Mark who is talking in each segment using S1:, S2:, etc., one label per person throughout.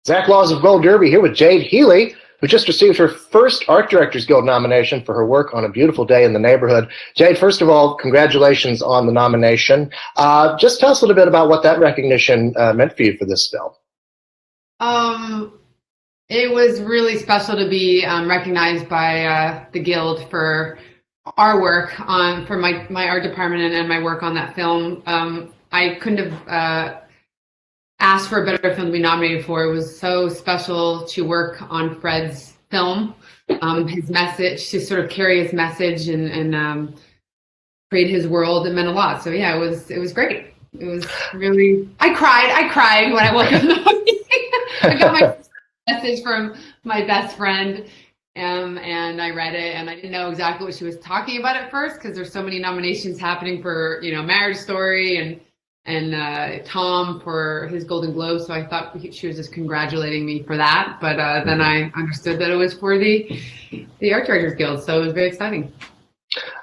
S1: Zach Laws of Gold Derby here with Jade Healy, who just received her first Art Directors Guild nomination for her work on A Beautiful Day in the Neighborhood. Jade, first of all, congratulations on the nomination. Just tell us a little bit about what that recognition meant for you for this film.
S2: It was really special to be recognized by the Guild for our work for my art department and my work on that film. I couldn't have asked for a better film to be nominated for. It was so special to work on Fred's film, his message, to sort of carry his message and create his world. It meant a lot. So yeah, it was great. It was really, I cried when I woke up in the morning. I got my message from my best friend, and I read it, and I didn't know exactly what she was talking about at first, because there's so many nominations happening for, Marriage Story and Tom for his Golden Globe. So I thought she was just congratulating me for that. But then I understood that it was for the Art Directors Guild. So it was very exciting.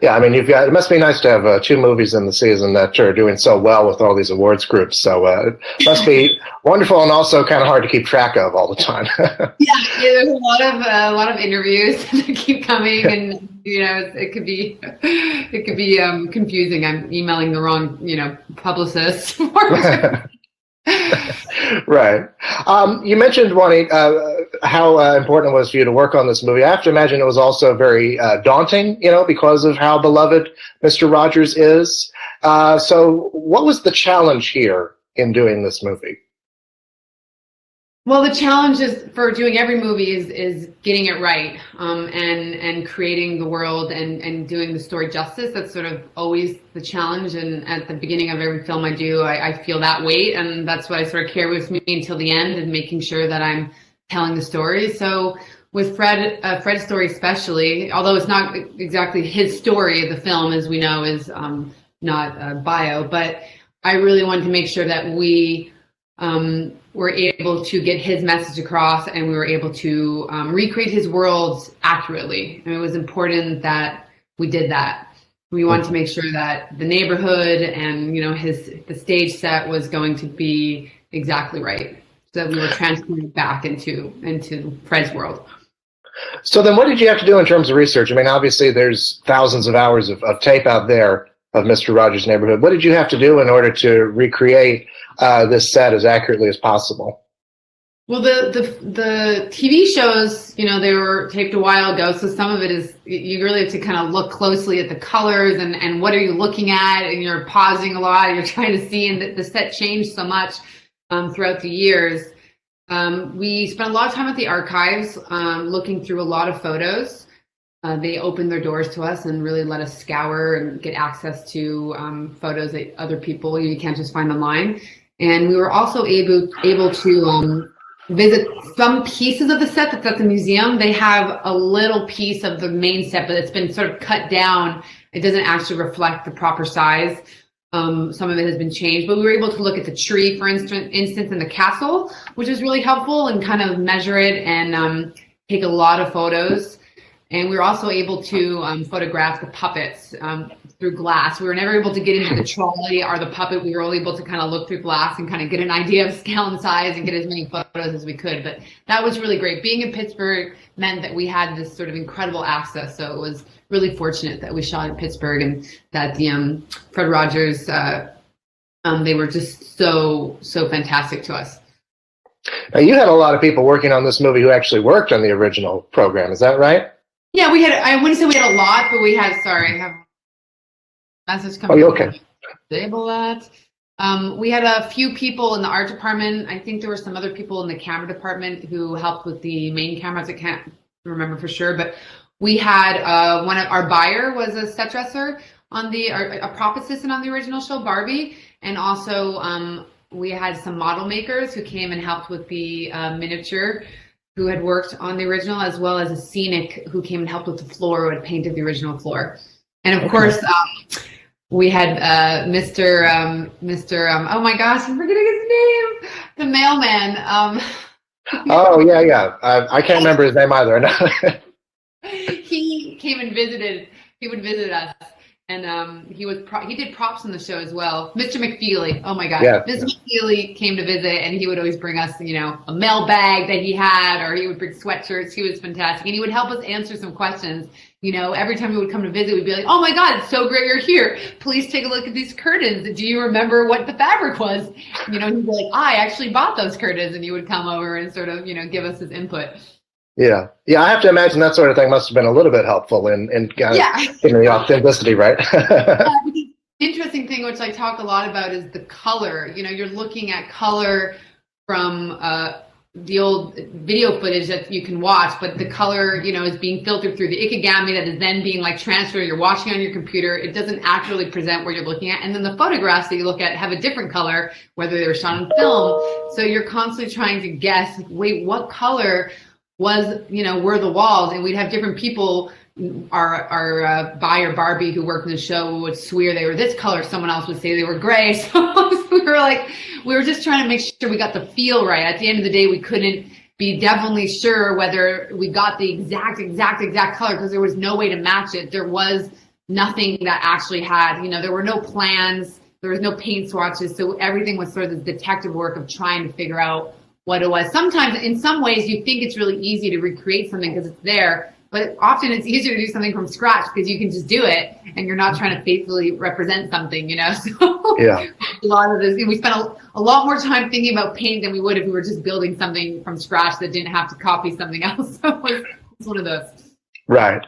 S1: Yeah, I mean, it must be nice to have 2 movies in the season that are doing so well with all these awards groups. So it must be wonderful and also kind of hard to keep track of all the time.
S2: Yeah, there's a lot of interviews that keep coming, and it could be confusing. I'm emailing the wrong publicist.
S1: Right. You mentioned, Wani, how important it was for you to work on this movie. I have to imagine it was also very daunting, because of how beloved Mr. Rogers is. So what was the challenge here in doing this movie?
S2: Well, the challenge is for doing every movie is getting it right, and creating the world and doing the story justice. That's sort of always the challenge. And at the beginning of every film I do, I feel that weight, and that's what I sort of carry with me until the end, and making sure that I'm telling the story. So with Fred's story especially, although it's not exactly his story, the film, as we know, is not a bio, but I really wanted to make sure that we were able to get his message across, and we were able to recreate his worlds accurately. And it was important that we did that. We wanted to make sure that the neighborhood and the stage set was going to be exactly right, so that we were transported back into Fred's world.
S1: So then what did you have to do in terms of research? I mean, obviously there's thousands of hours of tape out there of Mr. Rogers' Neighborhood. What did you have to do in order to recreate this set as accurately as possible?
S2: Well, the TV shows, they were taped a while ago, so some of it is, you really have to kind of look closely at the colors and what are you looking at, and you're pausing a lot, and you're trying to see, and the set changed so much throughout the years. We spent a lot of time at the archives looking through a lot of photos. They opened their doors to us and really let us scour and get access to photos that other people you can't just find online. And we were also able to visit some pieces of the set that's at the museum. They have a little piece of the main set, but it's been sort of cut down. It doesn't actually reflect the proper size. Some of it has been changed, but we were able to look at the tree, for instance, in the castle, which is really helpful, and kind of measure it and take a lot of photos. And we were also able to photograph the puppets through glass. We were never able to get into the trolley or the puppet. We were only able to kind of look through glass and kind of get an idea of scale and size and get as many photos as we could. But that was really great. Being in Pittsburgh meant that we had this sort of incredible access. So it was really fortunate that we shot in Pittsburgh, and that the Fred Rogers, they were just so fantastic to us.
S1: Now, you had a lot of people working on this movie who actually worked on the original program. Is that right?
S2: Yeah, we had, I wouldn't say we had a lot, but we had, sorry, I have a message coming.
S1: Oh, okay.
S2: Disable that. We had a few people in the art department. I think there were some other people in the camera department who helped with the main cameras. I can't remember for sure, but we had one of our buyer was a set dresser on a prop assistant on the original show, Barbie. And also we had some model makers who came and helped with the miniature, who had worked on the original, as well as a scenic who came and helped with the floor, who had painted the original floor. And of course, we had Mr. Oh my gosh, I'm forgetting his name, the mailman.
S1: Oh yeah. I can't remember his name either.
S2: He came and visited. He would visit us, And he did props in the show as well. Mr. McFeely, oh my God,
S1: Yeah.
S2: Mr. McFeely came to visit, and he would always bring us, a mail bag that he had, or he would bring sweatshirts. He was fantastic, and he would help us answer some questions. Every time he would come to visit, we'd be like, "Oh my God, it's so great you're here! Please take a look at these curtains. Do you remember what the fabric was?" He'd be like, "I actually bought those curtains," and he would come over and sort of, give us his input.
S1: Yeah. I have to imagine that sort of thing must have been a little bit helpful in kind of getting the authenticity, right?
S2: The interesting thing, which I talk a lot about, is the color. You're looking at color from the old video footage that you can watch, but the color, is being filtered through the ikigami that is then being transferred. You're watching on your computer. It doesn't actually present what you're looking at. And then the photographs that you look at have a different color, whether they were shot on film. So you're constantly trying to guess, wait, what color were the walls? And we'd have different people. Our buyer Barbie, who worked in the show, would swear they were this color. Someone else would say they were gray. So we were just trying to make sure we got the feel right. At the end of the day, we couldn't be definitely sure whether we got the exact color, because there was no way to match it. There was nothing that actually had, there were no plans, there was no paint swatches. So everything was sort of the detective work of trying to figure out what it was. Sometimes, in some ways, you think it's really easy to recreate something because it's there, but often it's easier to do something from scratch because you can just do it and you're not trying to faithfully represent something, So
S1: yeah.
S2: A lot of this, we spent a lot more time thinking about paint than we would if we were just building something from scratch that didn't have to copy something else. So it's one of those.
S1: Right.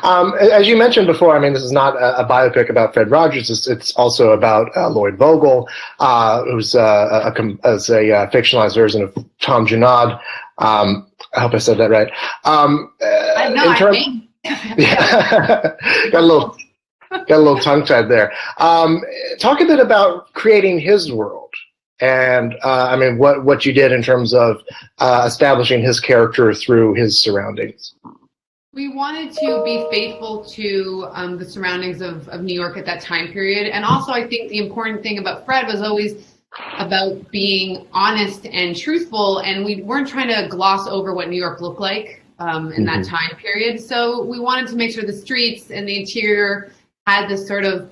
S1: As you mentioned before, this is not a biopic about Fred Rogers. It's also about Lloyd Vogel, who's a fictionalized version of Tom Junod. I hope I said that right. Got a little tongue-tied there. Talk a bit about creating his world, and what you did in terms of establishing his character through his surroundings.
S2: We wanted to be faithful to the surroundings of New York at that time period. And also, I think the important thing about Fred was always about being honest and truthful. And we weren't trying to gloss over what New York looked like in that time period. So we wanted to make sure the streets and the interior had this sort of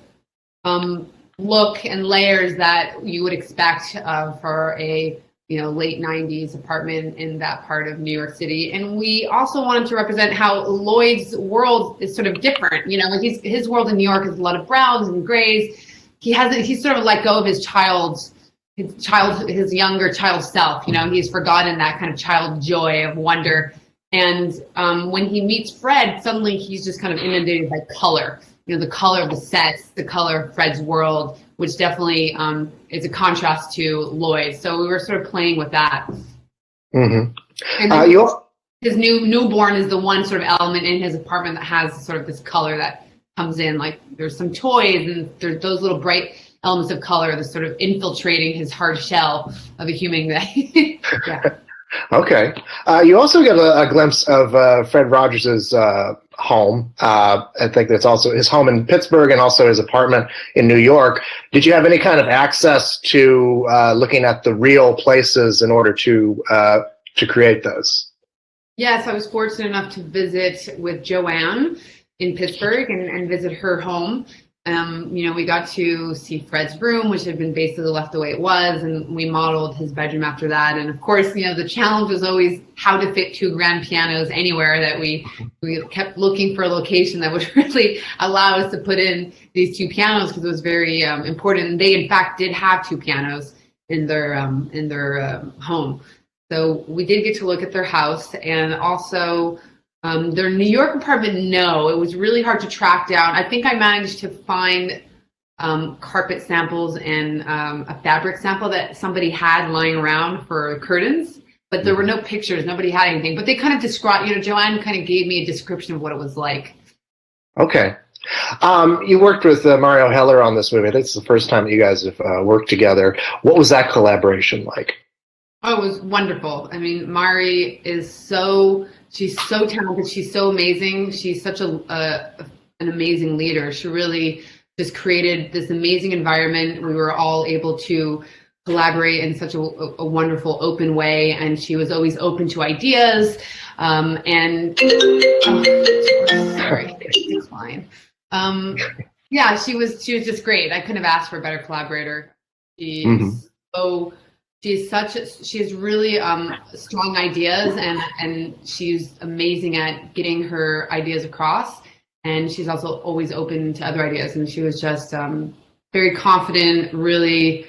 S2: look and layers that you would expect for a late 90s apartment in that part of New York City. And we also wanted to represent how Lloyd's world is sort of different. His world in New York is a lot of browns and grays. He's sort of let go of his younger child self. He's forgotten that kind of child joy of wonder. And when he meets Fred, suddenly he's just kind of inundated by color. The color of the sets, the color of Fred's world, which definitely is a contrast to Lloyd. So we were sort of playing with that.
S1: Mm-hmm.
S2: And then his newborn is the one sort of element in his apartment that has sort of this color that comes in. Like there's some toys and there's those little bright elements of color that's sort of infiltrating his hard shell of a human. Yeah.
S1: Okay. You also get a glimpse of Fred Rogers's home. I think that's also his home in Pittsburgh and also his apartment in New York. Did you have any kind of access to looking at the real places in order to create those?
S2: Yes, I was fortunate enough to visit with Joanne in Pittsburgh and visit her home. We got to see Fred's room, which had been basically left the way it was, and we modeled his bedroom after that. And of course, the challenge was always how to fit 2 grand pianos anywhere. That we kept looking for a location that would really allow us to put in these 2 pianos, because it was very important. And they, in fact, did have 2 pianos in their home. So we did get to look at their house, and also their New York apartment. No, it was really hard to track down. I think I managed to find carpet samples and a fabric sample that somebody had lying around for curtains, but there were no pictures. Nobody had anything, but they kind of described, Joanne kind of gave me a description of what it was like.
S1: Okay. You worked with Mario Heller on this movie. I think it's the first time that you guys have worked together. What was that collaboration like?
S2: Oh, it was wonderful. Mari is she's so talented. She's so amazing. She's such an amazing leader. She really just created this amazing environment. We were all able to collaborate in such a wonderful, open way. And she was always open to ideas. Sorry, it's fine. Yeah, she was just great. I couldn't have asked for a better collaborator. So she has really strong ideas, and she's amazing at getting her ideas across. And she's also always open to other ideas. And she was just very confident, really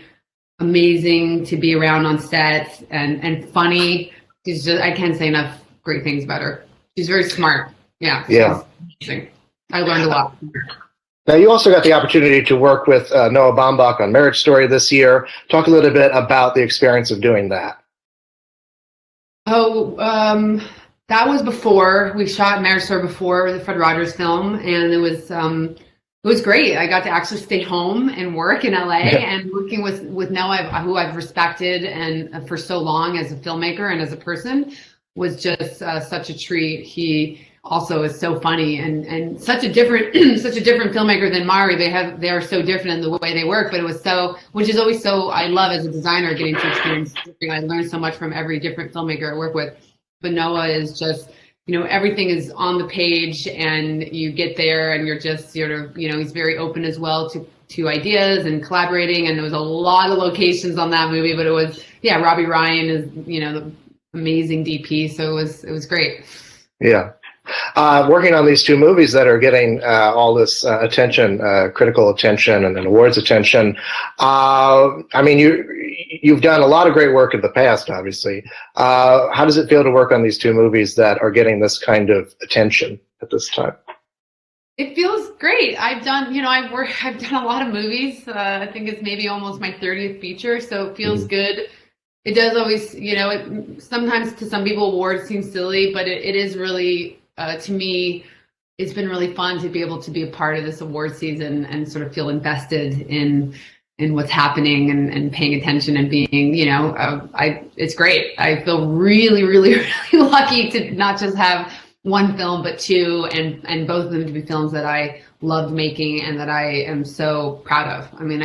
S2: amazing to be around on set, and funny. I can't say enough great things about her. She's very smart. Yeah. Amazing. I learned a lot from her.
S1: Now, you also got the opportunity to work with Noah Baumbach on Marriage Story this year. Talk a little bit about the experience of doing that.
S2: Oh, that was before we shot Marriage Story, before the Fred Rogers film, and it was great. I got to actually stay home and work in LA, and working with Noah, who I've respected and for so long as a filmmaker and as a person, was just such a treat. He also is so funny and such a different filmmaker than Mari. They are so different in the way they work, but it was so, which is always so, I love as a designer getting to experience. I learn so much from every different filmmaker I work with. But Noah is just, everything is on the page, and you get there and you're just sort of, he's very open as well to ideas and collaborating. And there was a lot of locations on that movie, but it was, Robbie Ryan is, the amazing DP. So it was great.
S1: Yeah. Working on these two movies that are getting all this attention, critical attention, and awards attention. I mean, you've done a lot of great work in the past, obviously. How does it feel to work on these two movies that are getting this kind of attention at this time?
S2: It feels great. I've done a lot of movies. I think it's maybe almost my 30th feature, so it feels good. It does always, sometimes to some people awards seem silly, but it is really, to me, it's been really fun to be able to be a part of this award season and sort of feel invested in what's happening and paying attention and being, it's great. I feel really, really, really lucky to not just have one film, but two, and both of them to be films that I loved making and that I am so proud of. I mean,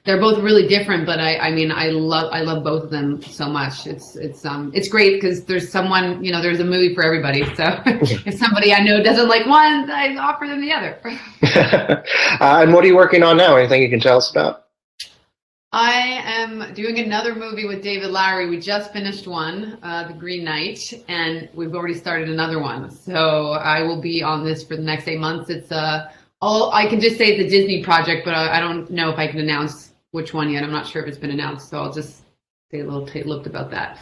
S2: they're both really different, but I love both of them so much. It's great because there's someone, there's a movie for everybody. So if somebody I know doesn't like one, I offer them the other.
S1: And what are you working on now? Anything you can tell us about?
S2: I am doing another movie with David Lowery. We just finished one, The Green Knight, and we've already started another one. So I will be on this for the next 8 months. It's I can just say it's a Disney project, but I don't know if I can announce which one yet. I'm not sure if it's been announced, so I'll just say a little looked about that.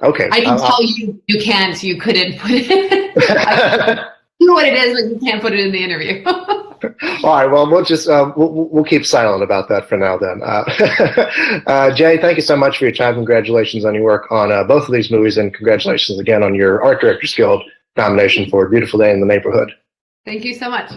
S1: Okay.
S2: I can tell you couldn't put it. I know what it is, but you can't put it in the interview.
S1: All right. Well, we'll just we'll keep silent about that for now. Then, Jay, thank you so much for your time. Congratulations on your work on both of these movies, and congratulations again on your Art Directors Guild nomination for Beautiful Day in the Neighborhood.
S2: Thank you so much.